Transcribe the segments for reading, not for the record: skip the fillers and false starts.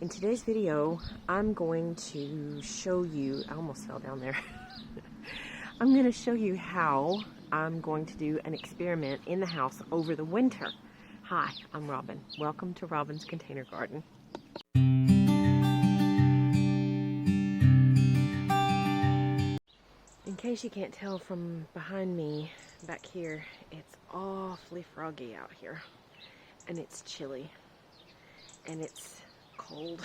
In today's video, I'm going to show you, I almost fell down there. I'm going to show you how I'm going to do an experiment in the house over the winter. Hi, I'm Robin. Welcome to Robin's Container Garden. In case you can't tell from behind me back here, it's awfully froggy out here. And it's chilly. And it's cold.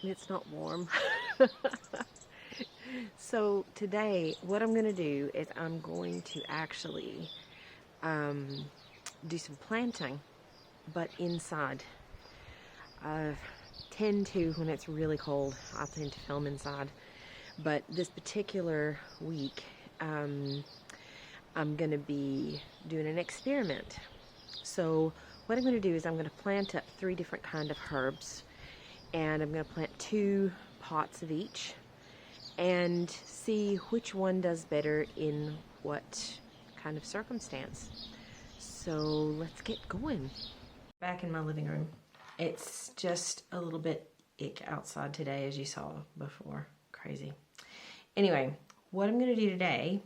And it's not warm. So today, what I'm going to do is I'm going to actually do some planting, but inside. I tend to, when it's really cold, I tend to film inside. But this particular week, I'm going to be doing an experiment. So what I'm going to do is I'm going to plant up 3 different kind of herbs, and I'm going to plant 2 pots of each and see which one does better in what kind of circumstance. So let's get going. Back in my living room. It's just a little bit ick outside today, as you saw before. Crazy. Anyway, what I'm going to do today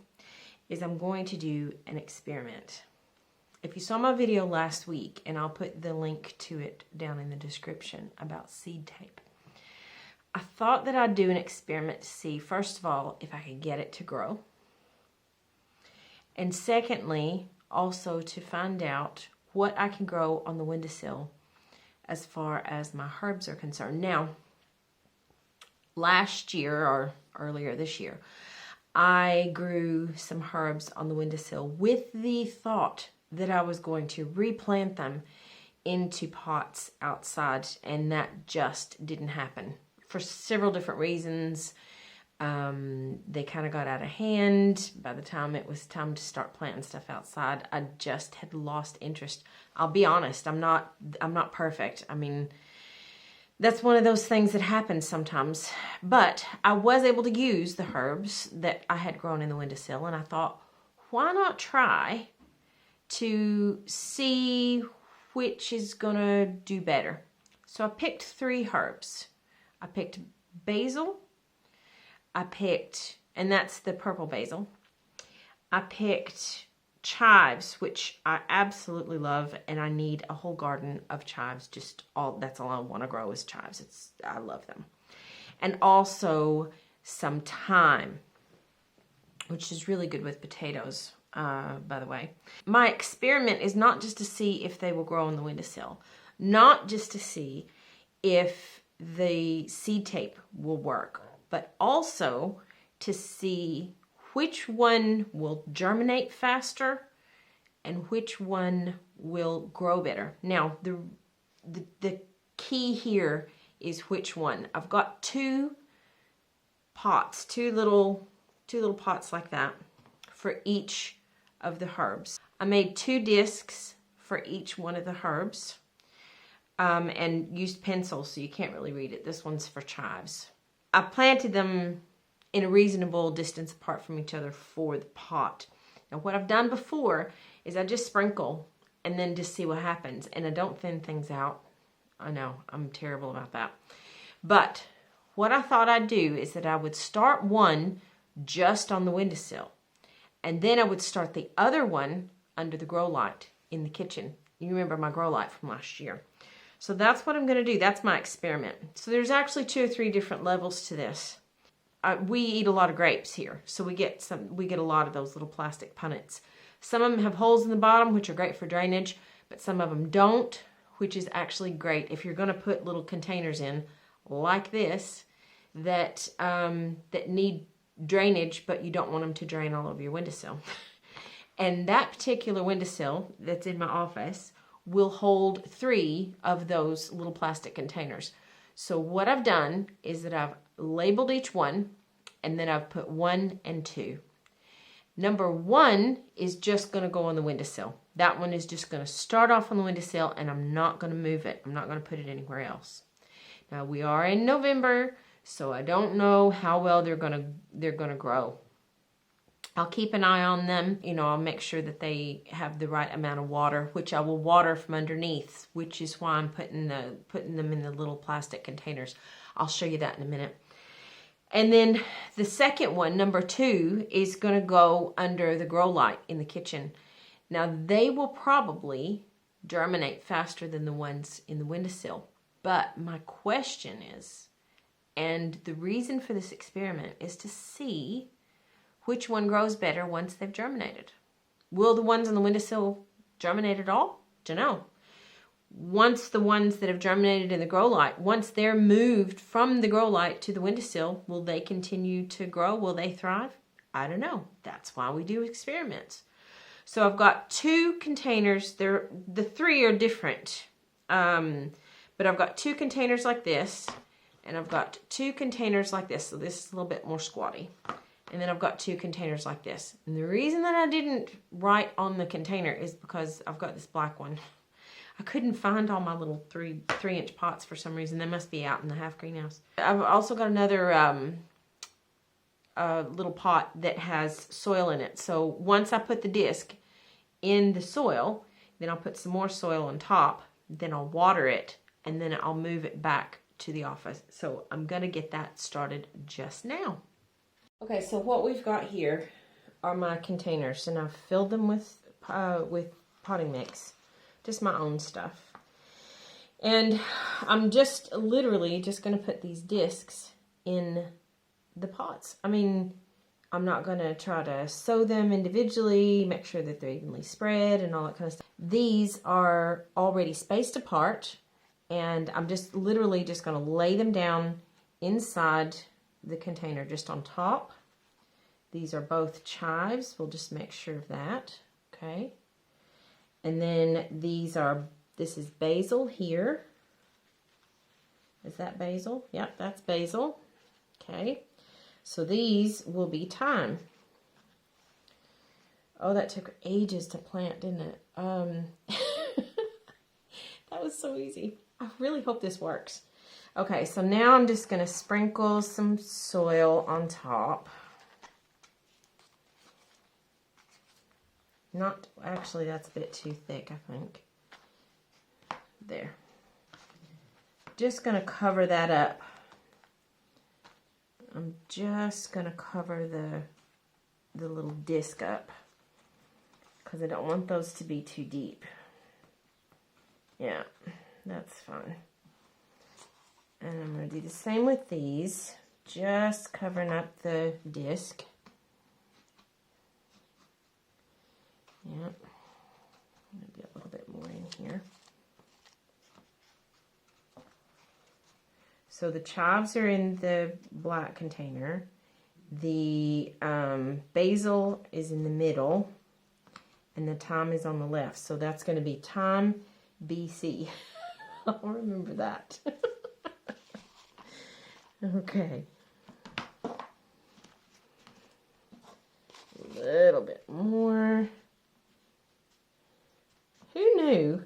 is I'm going to do an experiment. If you saw my video last week, and I'll put the link to it down in the description about seed tape, I thought that I'd do an experiment to see, first of all, if I could get it to grow. And secondly, also to find out what I can grow on the windowsill as far as my herbs are concerned. Now, last year or earlier this year, I grew some herbs on the windowsill with the thought that I was going to replant them into pots outside, and that just didn't happen for several different reasons. They kind of got out of hand. By the time it was time to start planting stuff outside, I just had lost interest. I'll be honest, I'm not perfect. I mean, that's one of those things that happens sometimes. But I was able to use the herbs that I had grown in the windowsill, and I thought, why not try to see which is gonna do better. So I picked 3 herbs. I picked basil, and that's the purple basil. I picked chives, which I absolutely love, and I need a whole garden of chives. That's all I want to grow is chives. I love them. And also some thyme, which is really good with potatoes. By the way, my experiment is not just to see if they will grow on the windowsill, not just to see if the seed tape will work, but also to see which one will germinate faster and which one will grow better. Now, the key here is which one. I've got 2 pots, 2 little pots like that for each of the herbs. I made 2 discs for each one of the herbs, and used pencils, so you can't really read it. This one's for chives. I planted them in a reasonable distance apart from each other for the pot. Now, what I've done before is I just sprinkle and then just see what happens, and I don't thin things out. I know, I'm terrible about that. But what I thought I'd do is that I would start one just on the windowsill, and then I would start the other one under the grow light in the kitchen. You remember my grow light from last year. So that's what I'm going to do. That's my experiment. So there's actually 2 or 3 different levels to this. We eat a lot of grapes here, so we get a lot of those little plastic punnets. Some of them have holes in the bottom, which are great for drainage, but some of them don't, which is actually great if you're going to put little containers in like this that need drainage, but you don't want them to drain all over your windowsill. And that particular windowsill that's in my office will hold 3 of those little plastic containers. So what I've done is that I've labeled each one, and then I've put 1 and 2. Number 1 is just going to go on the windowsill. That one is just going to start off on the windowsill, and I'm not going to move it. I'm not going to put it anywhere else. Now, we are in November, so I don't know how well they're going to grow. I'll keep an eye on them. You know, I'll make sure that they have the right amount of water, which I will water from underneath, which is why I'm putting them in the little plastic containers. I'll show you that in a minute. And then the second one, number 2, is going to go under the grow light in the kitchen. Now, they will probably germinate faster than the ones in the windowsill. But my question is, and the reason for this experiment is to see which one grows better once they've germinated. Will the ones on the windowsill germinate at all? Dunno. Once the ones that have germinated in the grow light, once they're moved from the grow light to the windowsill, will they continue to grow? Will they thrive? I don't know. That's why we do experiments. So I've got 2 containers. The 3 are different. But I've got 2 containers like this, and I've got 2 containers like this. So this is a little bit more squatty. And then I've got 2 containers like this. And the reason that I didn't write on the container is because I've got this black one. I couldn't find all my little 3-inch pots for some reason. They must be out in the half greenhouse. I've also got another little pot that has soil in it. So once I put the disc in the soil, then I'll put some more soil on top. Then I'll water it, and then I'll move it back to the office. So I'm going to get that started just now. Okay, so what we've got here are my containers, and I've filled them with potting mix, just my own stuff. And I'm just literally just going to put these discs in the pots. I mean, I'm not going to try to sow them individually, make sure that they're evenly spread and all that kind of stuff. These are already spaced apart, and I'm just literally just going to lay them down inside the container just on top. These are both chives. We'll just make sure of that. Okay. And then this is basil here. Is that basil? Yep, that's basil. Okay. So these will be thyme. Oh, that took ages to plant, didn't it? That was so easy. I really hope this works. Okay, so now I'm just going to sprinkle some soil on top. Not, actually, that's a bit too thick, I think. There. Just going to cover that up. I'm just going to cover the little disc up, because I don't want those to be too deep. Yeah, that's fine. And I'm going to do the same with these, just covering up the disc. Yep, maybe a little bit more in here. So the chives are in the black container. The basil is in the middle, and the thyme is on the left. So that's going to be thyme BC. I'll remember that. Okay. A little bit more. Who knew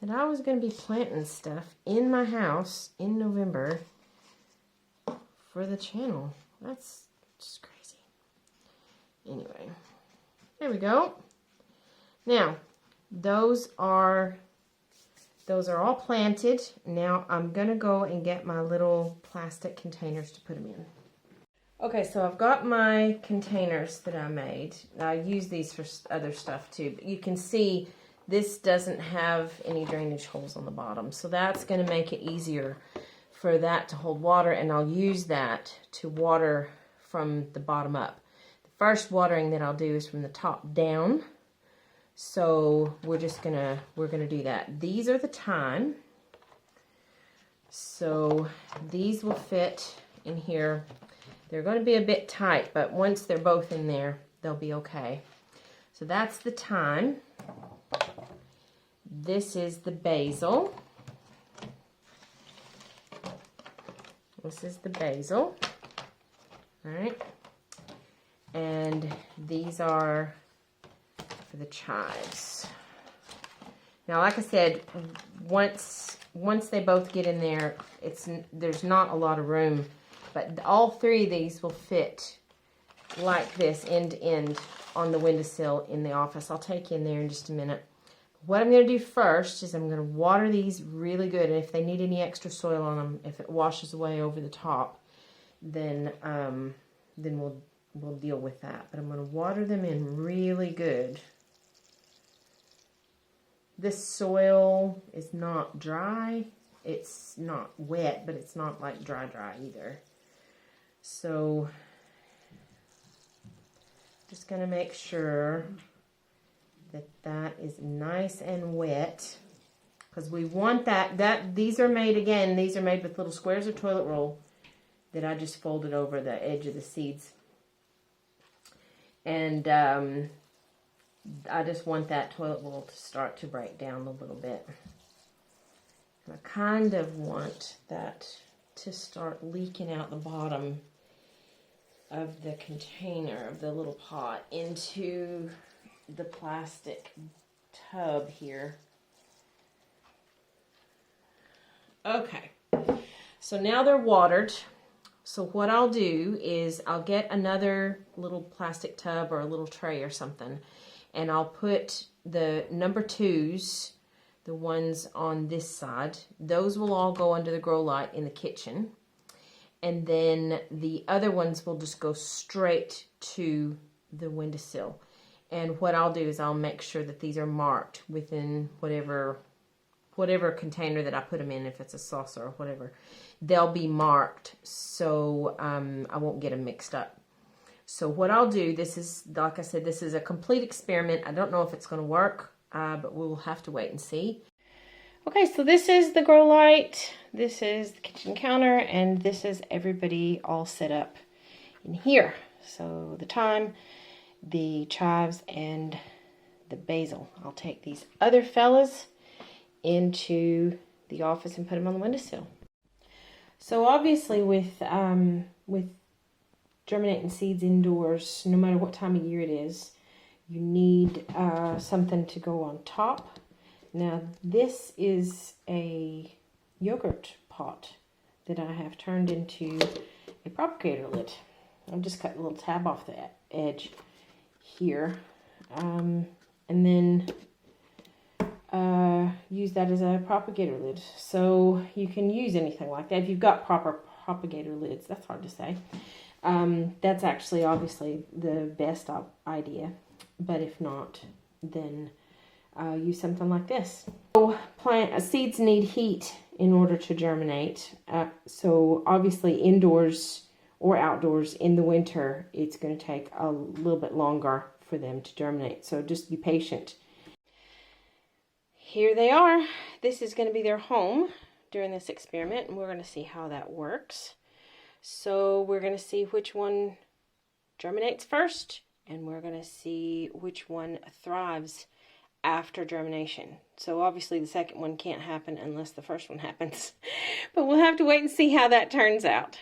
that I was going to be planting stuff in my house in November for the channel? That's just crazy. Anyway, there we go. Now, those are all planted. Now I'm going to go and get my little plastic containers to put them in. Okay, so I've got my containers that I made. I use these for other stuff too, but you can see this doesn't have any drainage holes on the bottom, so that's going to make it easier for that to hold water, and I'll use that to water from the bottom up. The first watering that I'll do is from the top down, so we're gonna do that. These are the thyme, so these will fit in here. They're going to be a bit tight, but once they're both in there, they'll be okay. So that's the thyme. This is the basil. This is the basil. All right. And these are for the chives. Now, like I said, once they both get in there, there's not a lot of room, but all three of these will fit like this, end to end, on the windowsill in the office. I'll take you in there in just a minute. What I'm going to do first is I'm going to water these really good, and if they need any extra soil on them, if it washes away over the top, then we'll deal with that. But I'm going to water them in really good. This soil is not dry. It's not wet, but it's not like dry either. So just going to make sure that is nice and wet, because we want that these are made with little squares of toilet roll that I just folded over the edge of the seeds. And I just want that toilet roll to start to break down a little bit. And I kind of want that to start leaking out the bottom of the container, of the little pot, into the plastic tub here. Okay, so now they're watered. So what I'll do is I'll get another little plastic tub or a little tray or something, and I'll put the number 2s, the ones on this side, those will all go under the grow light in the kitchen. And then the other ones will just go straight to the windowsill. And what I'll do is I'll make sure that these are marked within whatever container that I put them in, if it's a saucer or whatever. They'll be marked, so I won't get them mixed up. So what I'll do, this is, like I said, this is a complete experiment. I don't know if it's going to work, but we'll have to wait and see. Okay, so this is the grow light, this is the kitchen counter, and this is everybody all set up in here. So the thyme, the chives, and the basil. I'll take these other fellas into the office and put them on the windowsill. So obviously with germinating seeds indoors, no matter what time of year it is, you need something to go on top. Now this is a yogurt pot that I have turned into a propagator lid. I've just cut a little tab off the edge here, and then use that as a propagator lid. So you can use anything like that if you've got proper propagator lids. That's hard to say. That's actually obviously the best idea, but if not, then use something like this. So seeds need heat in order to germinate. So obviously indoors or outdoors in the winter, it's going to take a little bit longer for them to germinate. So just be patient. Here they are. This is going to be their home during this experiment, and we're going to see how that works. So we're going to see which one germinates first, and we're going to see which one thrives after germination. So obviously the second one can't happen unless the first one happens. But we'll have to wait and see how that turns out.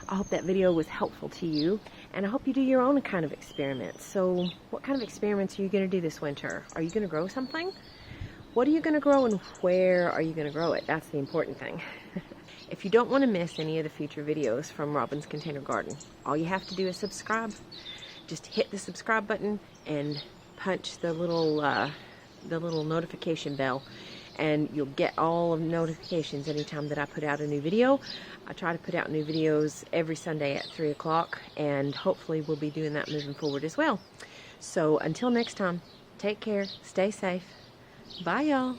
I hope that video was helpful to you, and I hope you do your own kind of experiments. So what kind of experiments are you going to do this winter? Are you going to grow something? What are you going to grow, and where are you going to grow it? That's the important thing. If you don't want to miss any of the future videos from Robin's Container Garden, all you have to do is subscribe. Just hit the subscribe button and punch the little notification bell, and you'll get all of the notifications anytime that I put out a new video. I try to put out new videos every Sunday at 3 o'clock, and hopefully we'll be doing that moving forward as well. So until next time, take care, stay safe. Bye, y'all.